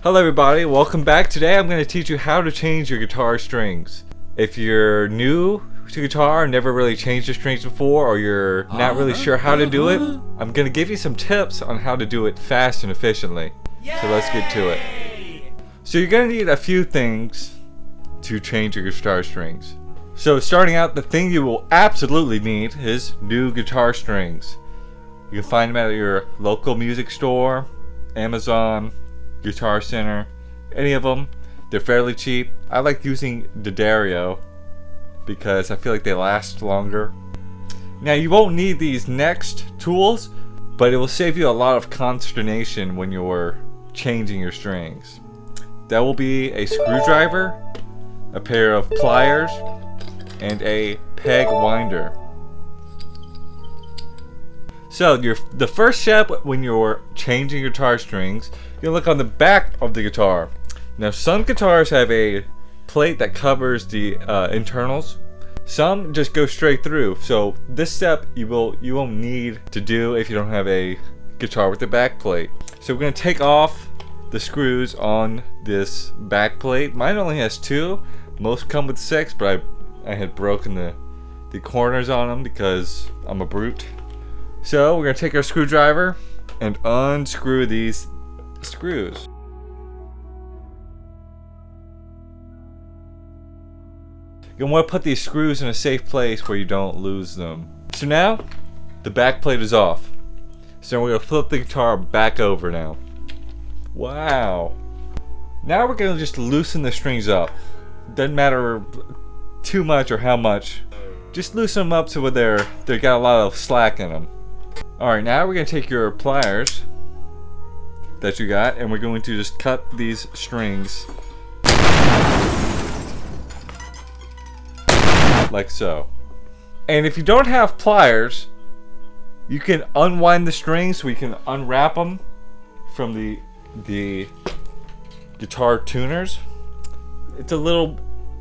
Hello everybody, welcome back. Today I'm going to teach you how to change your guitar strings. If you're new to guitar, never really changed your strings before, or you're not really sure how to do it, I'm going to give you some tips on how to do it fast and efficiently. So let's get to it. So you're going to need a few things to change your guitar strings. So starting out, the thing you will absolutely need is new guitar strings. You can find them at your local music store, Amazon, Guitar Center, any of them. They're fairly cheap. I like using D'Addario because I feel like they last longer. Now you won't need these next tools, but it will save you a lot of consternation when you're changing your strings. That will be a screwdriver, a pair of pliers, and a peg winder. So the first step when you're changing guitar strings, you look on the back of the guitar. Now some guitars have a plate that covers the internals. Some just go straight through. So this step you won't need to do if you don't have a guitar with a back plate. So we're going to take off the screws on this back plate. Mine only has 2. Most come with 6, but I had broken the corners on them because I'm a brute. So we're going to take our screwdriver and unscrew these screws. You'll want to put these screws in a safe place where you don't lose them. So now the back plate is off. So we're going to flip the guitar back over now. Wow. Now we're going to just loosen the strings up. Doesn't matter too much or how much. Just loosen them up so they got a lot of slack in them. Alright, now we're going to take your pliers that you got, and we're going to just cut these strings like so. And if you don't have pliers, you can unwind the strings so we can unwrap them from the guitar tuners. It's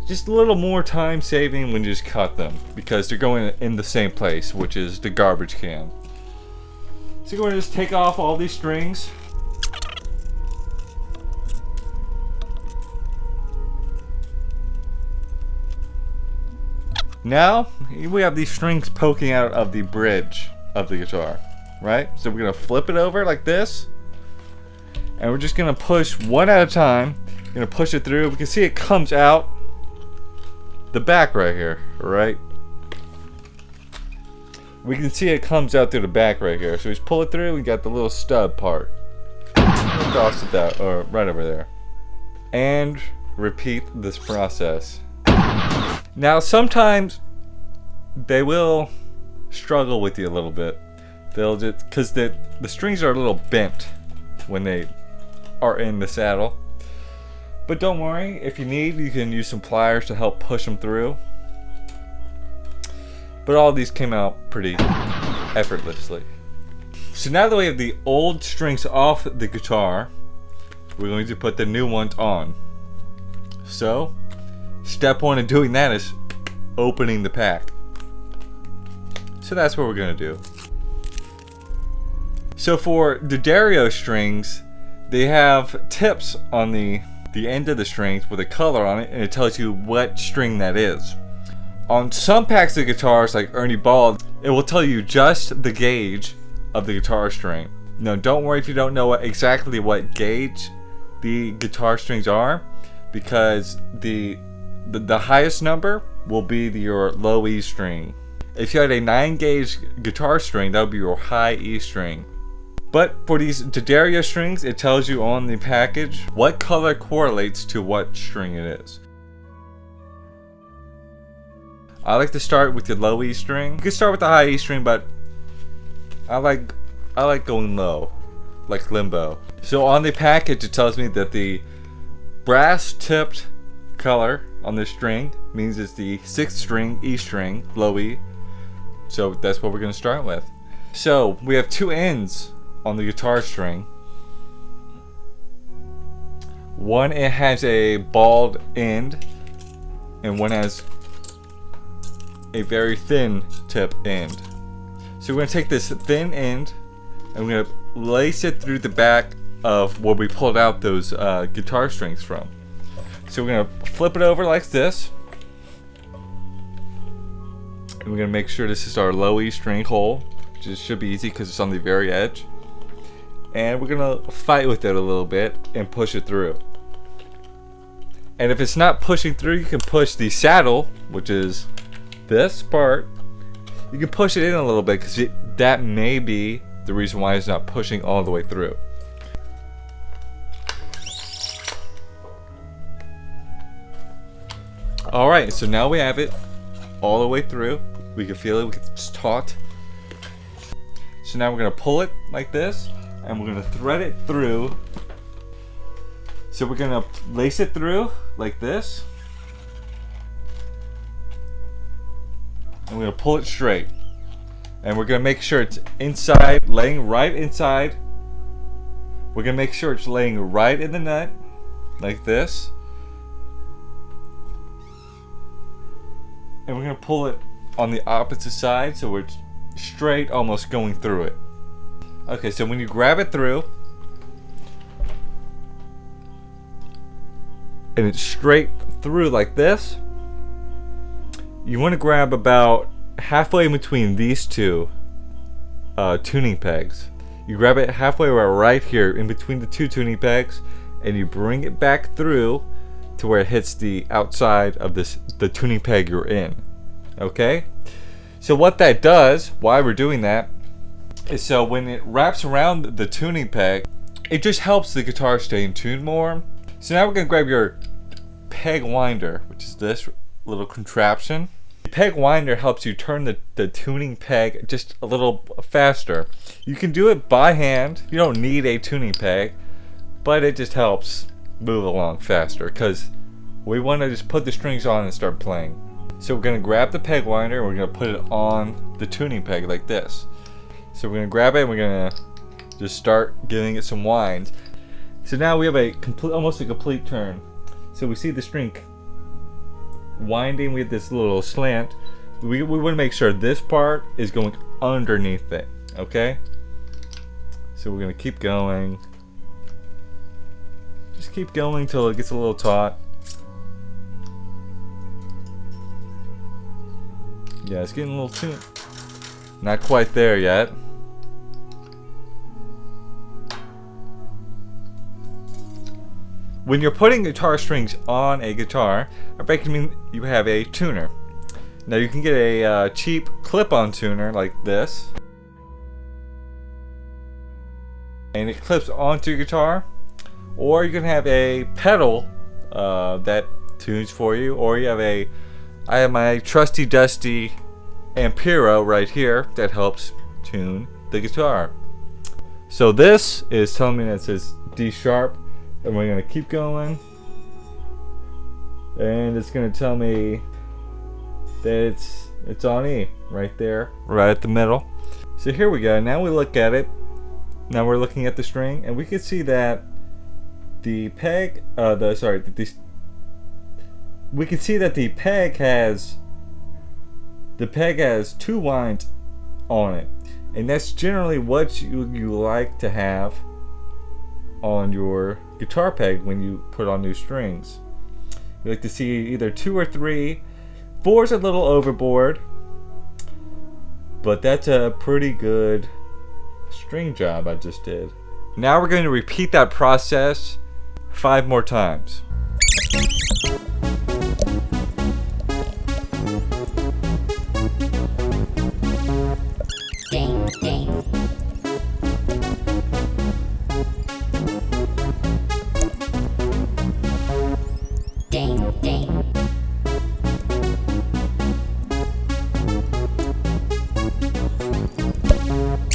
just a little more time saving when you just cut them because they're going in the same place, which is the garbage can. So you're going to just take off all these strings. Now we have these strings poking out of the bridge of the guitar, right? So we're going to flip it over like this, and we're just going to push one at a time. We're going to push it through. We can see it comes out the back right here, right? We can see it comes out through the back right here. So we just pull it through. We got the little stub part. Toss it out, or right over there. And repeat this process. Now sometimes they will struggle with you a little bit. They'll just, because the strings are a little bent when they are in the saddle. But don't worry, if you need, you can use some pliers to help push them through. But all these came out pretty effortlessly. So now that we have the old strings off the guitar, we're going to put the new ones on. So, step 1 in doing that is opening the pack. So that's what we're going to do. So for D'Addario strings, they have tips on the end of the strings with a color on it, and it tells you what string that is. On some packs of guitars, like Ernie Ball, it will tell you just the gauge of the guitar string. Now, don't worry if you don't know exactly what gauge the guitar strings are, because the highest number will be your low E string. If you had a 9-gauge guitar string, that would be your high E string. But for these D'Addario strings, it tells you on the package what color correlates to what string it is. I like to start with the low E string. You can start with the high E string, but I like going low, like limbo. So on the package, it tells me that the brass tipped color on this string means it's the 6th string, E string, low E. So that's what we're going to start with. So we have 2 ends on the guitar string. One, it has a bald end, and one has a very thin tip end. So we're going to take this thin end and we're going to lace it through the back of where we pulled out those guitar strings from. So we're gonna flip it over like this. And we're gonna make sure this is our low E string hole, which should be easy because it's on the very edge. And we're gonna fight with it a little bit and push it through. And if it's not pushing through, you can push the saddle, which is this part. You can push it in a little bit because that may be the reason why it's not pushing all the way through. Alright, so now we have it all the way through. We can feel it, we can just taut. So now we're going to pull it like this, and we're going to thread it through. So we're going to lace it through like this. And we're going to pull it straight. And we're going to make sure it's inside, laying right inside. We're going to make sure it's laying right in the nut, like this. And we're going to pull it on the opposite side so we're straight, almost going through it. Okay, so when you grab it through, and it's straight through like this, you want to grab about halfway in between these two tuning pegs. You grab it halfway right here in between the two tuning pegs, and you bring it back through to where it hits the outside of the tuning peg you're in. Okay? So what that does, why we're doing that, is so when it wraps around the tuning peg, it just helps the guitar stay in tune more. So now we're going to grab your peg winder, which is this little contraption. The peg winder helps you turn the tuning peg just a little faster. You can do it by hand. You don't need a tuning peg, but it just helps move along faster because we want to just put the strings on and start playing. So we're going to grab the peg winder and we're going to put it on the tuning peg like this. So we're going to grab it and we're going to just start giving it some winds. So now we have almost a complete turn. So we see the string winding with this little slant. We want to make sure this part is going underneath it. Okay? So we're going to keep going. Just keep going till it gets a little taut. Yeah, it's getting a little too... Not quite there yet. When you're putting guitar strings on a guitar, I recommend you have a tuner. Now you can get a cheap clip-on tuner like this. And it clips onto your guitar. Or you can have a pedal that tunes for you. Or you have I have my trusty dusty Ampero right here that helps tune the guitar. So this is telling me that it says D sharp, and we're going to keep going, and it's going to tell me that it's on E right there, right at the middle. So here we go. Now we look at it. Now we're looking at the string, and we can see that the peg, we can see that the peg has two winds on it, and that's generally what you like to have on your guitar peg when you put on new strings. You like to see either 2 or 3. 4 is a little overboard, but that's a pretty good string job I just did. Now we're going to repeat that process 5 more times. Ding, ding. Ding, ding.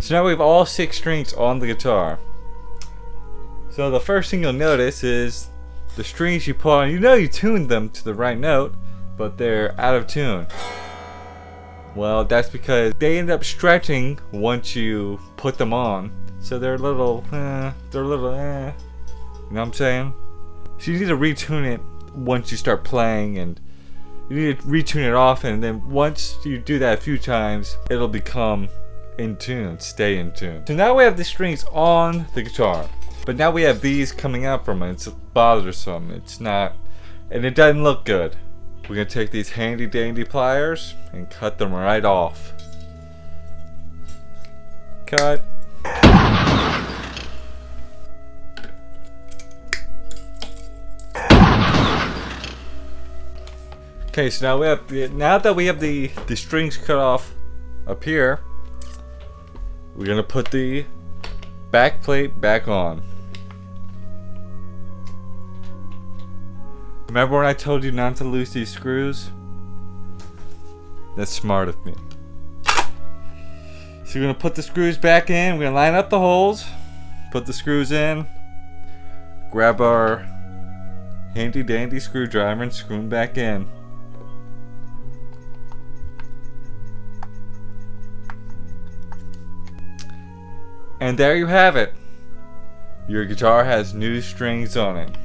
So now we have all 6 strings on the guitar. So the first thing you'll notice is the strings you put on, you tuned them to the right note, but they're out of tune. Well, that's because they end up stretching once you put them on. So they're a little, you know what I'm saying? So you need to retune it once you start playing, and you need to retune it often, and then once you do that a few times, it'll become in tune, stay in tune. So now we have the strings on the guitar. But now we have these coming out from it. It's bothersome. It's not, and it doesn't look good. We're gonna take these handy dandy pliers and cut them right off. Cut. Okay, so now that we have the strings cut off up here, we're gonna put the back plate back on. Remember when I told you not to loose these screws? That's smart of me. So we're gonna put the screws back in. We're gonna line up the holes, put the screws in, grab our handy dandy screwdriver and screw them back in. And there you have it. Your guitar has new strings on it.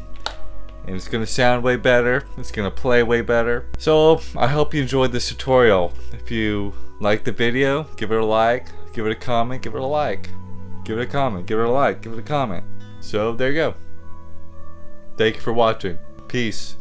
And it's going to sound way better. It's going to play way better. So I hope you enjoyed this tutorial. If you liked the video, give it a like, give it a comment, give it a like. Give it a comment, give it a like, give it a comment. So there you go. Thank you for watching. Peace.